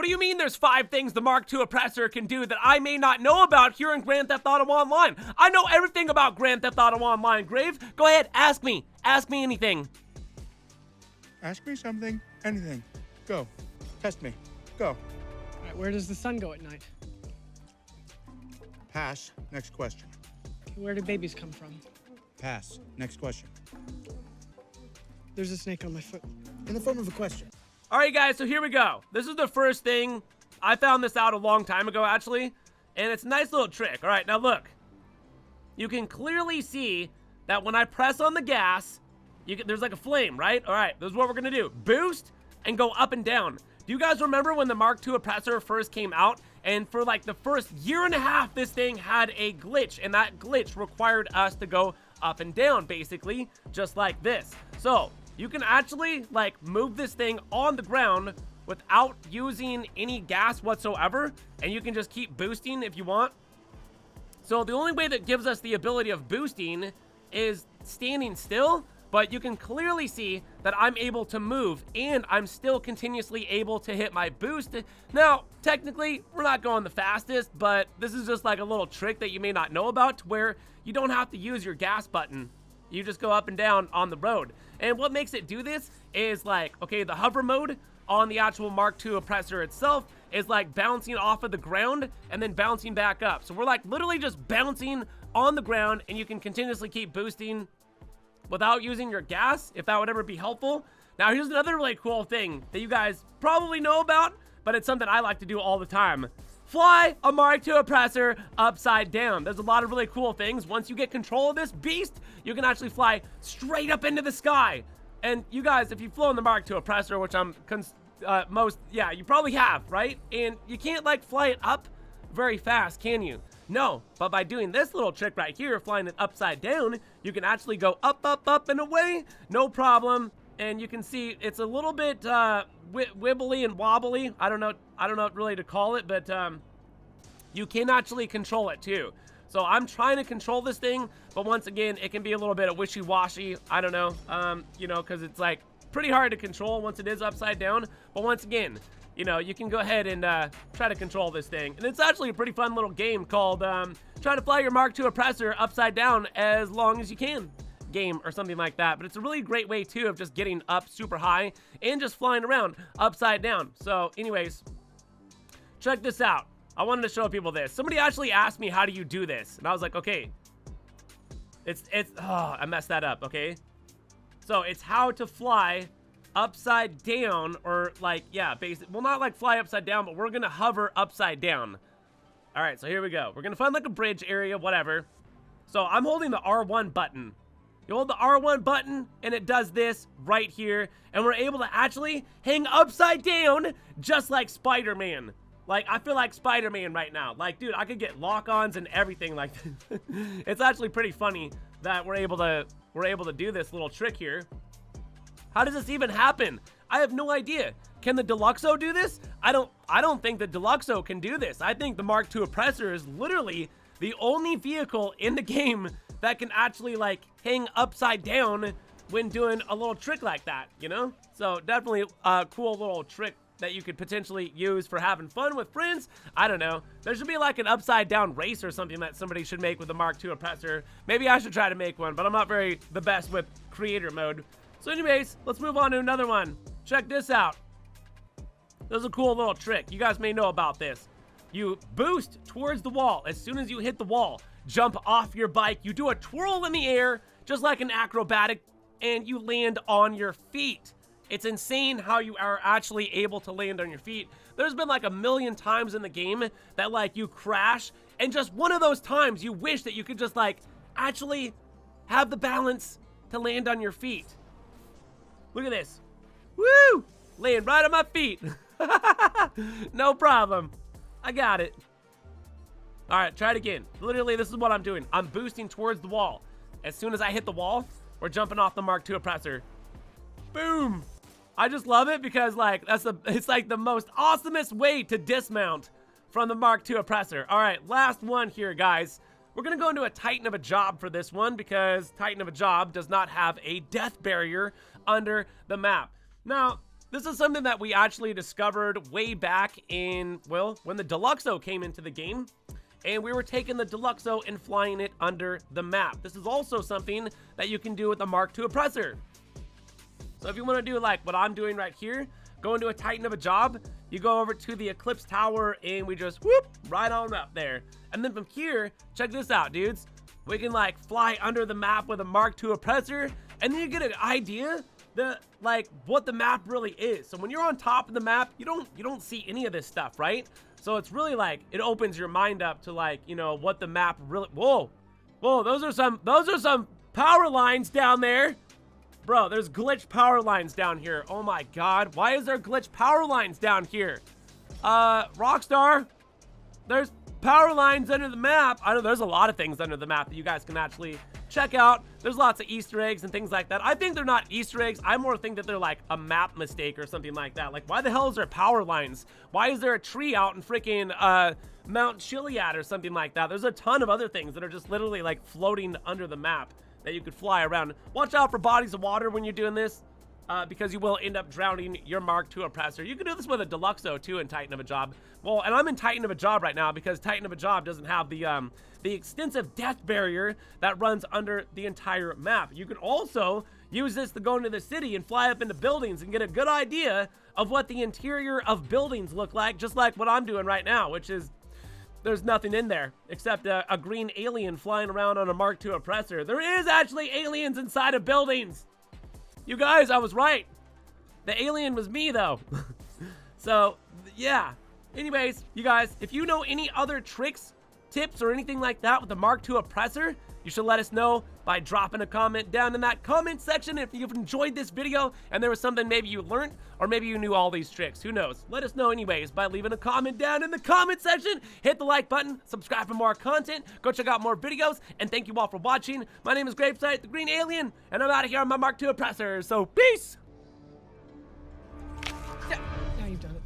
What do you mean there's 5 things the Mark II Oppressor can do that I may not know about here in Grand Theft Auto Online? I know everything about Grand Theft Auto Online, Grave. Go ahead, ask me. Ask me anything. Ask me something, anything. Go. Test me. Go. All right, where does the sun go at night? Pass. Next question. Where do babies come from? Pass. Next question. There's a snake on my foot. In the form of a question. All right, guys, so here we go. This is the first thing. I found this out a long time ago, actually, and it's a nice little trick. All right, now look. You can clearly see that when I press on the gas, there's like a flame, right? All right, this is what we're going to do. Boost and go up and down. Do you guys remember when the Mark II Oppressor first came out? And for like the first year and a half, this thing had a glitch, and that glitch required us to go up and down, basically, just like this. So you can actually like move this thing on the ground without using any gas whatsoever, and you can just keep boosting if you want. So the only way that gives us the ability of boosting is standing still, but you can clearly see that I'm able to move and I'm still continuously able to hit my boost. Now, technically, we're not going the fastest, but this is just like a little trick that you may not know about to where you don't have to use your gas button. You just go up and down on the road. And what makes it do this is like, okay, the hover mode on the actual Mark II Oppressor itself is like bouncing off of the ground and then bouncing back up. So we're like literally just bouncing on the ground, and you can continuously keep boosting without using your gas, if that would ever be helpful. Now, here's another really cool thing that you guys probably know about, but it's something I like to do all the time. Fly a Mark II Oppressor upside down. There's a lot of really cool things. Once you get control of this beast, you can actually fly straight up into the sky. And you guys, if you've flown the Mark II Oppressor, which I'm you probably have, right? And you can't like fly it up very fast, can you? No, but by doing this little trick right here, flying it upside down, you can actually go up, up, up, and away, no problem. And you can see it's a little bit wibbly and wobbly. I don't know really to call it, but you can actually control it too. So I'm trying to control this thing, but once again, it can be a little bit of wishy-washy. I don't know, because it's like pretty hard to control once it is upside down. But once again, you can go ahead and try to control this thing. And it's actually a pretty fun little game called Try to Fly Your Mark II Oppressor Upside Down as Long as You Can game or something like that. But it's a really great way, too, of just getting up super high and just flying around upside down. So, anyways, check this out. I wanted to show people this. Somebody actually asked me, how do you do this? And I was like, okay. I messed that up, okay? So, it's how to fly upside down, or like, yeah, well, not like fly upside down, but we're gonna hover upside down. All right, so here we go. We're gonna find like a bridge area, whatever. So I'm holding the R1 button. You hold the R1 button and it does this right here, and we're able to actually hang upside down just like Spider-Man. Like, I feel like Spider-Man right now. Like, dude, I could get lock-ons and everything like this. It's actually pretty funny that we're able to do this little trick here. How does this even happen? I have no idea. Can the Deluxo do this? I don't think the Deluxo can do this. I think the Mark II Oppressor is literally the only vehicle in the game that can actually like hang upside down when doing a little trick like that, So definitely a cool little trick that you could potentially use for having fun with friends. I don't know. There should be like an upside down race or something that somebody should make with the Mark II Oppressor. Maybe I should try to make one, but I'm not the best with creator mode. So anyways, let's move on to another one. Check this out. This is a cool little trick. You guys may know about this. You boost towards the wall. As soon as you hit the wall, jump off your bike. You do a twirl in the air, just like an acrobatic, and you land on your feet. It's insane how you are actually able to land on your feet. There's been like a million times in the game that like you crash, and just one of those times you wish that you could just like actually have the balance to land on your feet. Look at this. Woo! Laying right on my feet. No problem. I got it. All right, try it again. Literally, this is what I'm doing. I'm boosting towards the wall. As soon as I hit the wall, we're jumping off the Mark II Oppressor. Boom. I just love it because like it's like the most awesomest way to dismount from the Mark II Oppressor. All right, last one here, guys. We're going to go into a Titan of a Job for this one because Titan of a Job does not have a death barrier under the map. Now, This is something that we actually discovered way back in, well, when the Deluxo came into the game. And we were taking the Deluxo and flying it under the map. This is also something that you can do with the Mark II Oppressor. So if you want to do like what I'm doing right here, go into a Titan of a job, you go over to the Eclipse Tower and we just whoop right on up there. And then from here, check this out, dudes. We can like fly under the map with a Mark II Oppressor, and then you get an idea that like what the map really is. So when you're on top of the map, you don't see any of this stuff, right? So it's really like it opens your mind up to like, you know, what the map really. Whoa, those are some power lines down there. Bro, there's glitch power lines down here. Oh my god, why is there glitch power lines down here? Rockstar, there's power lines under the map. I know there's a lot of things under the map that you guys can actually check out. There's lots of Easter eggs and things like that. I think they're not Easter eggs. I more think that they're like a map mistake or something like that. Like, why the hell is there power lines? Why is there a tree out in freaking Mount Chiliad or something like that? There's a ton of other things that are just literally like floating under the map that you could fly around. Watch out for bodies of water when you're doing this, because you will end up drowning your Mark II Oppressor. You can do this with a Deluxo too in Titan of a Job. Well, and I'm in Titan of a Job right now because Titan of a Job doesn't have the extensive death barrier that runs under the entire map. You can also use this to go into the city and fly up into buildings and get a good idea of what the interior of buildings look like, just like what I'm doing right now, which is there's nothing in there except a green alien flying around on a Mark II Oppressor. There is actually aliens inside of buildings. You guys, I was right. The alien was me, though. So, yeah. Anyways, you guys, if you know any other tricks, tips, or anything like that with the Mark II Oppressor, you should let us know by dropping a comment down in that comment section. If you've enjoyed this video and there was something maybe you learned or maybe you knew all these tricks, who knows? Let us know anyways by leaving a comment down in the comment section. Hit the like button, subscribe for more content, go check out more videos, and thank you all for watching. My name is GRAVESIGHT, the Green Alien, and I'm out of here on my Mark II Oppressor, so peace! Yeah, now you've done it.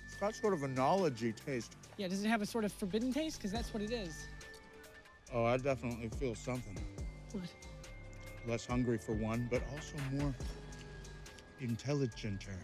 It's got sort of a knowledge-y taste. Yeah, does it have a sort of forbidden taste? Because that's what it is. Oh, I definitely feel something. What? Less hungry for one, but also more intelligenter.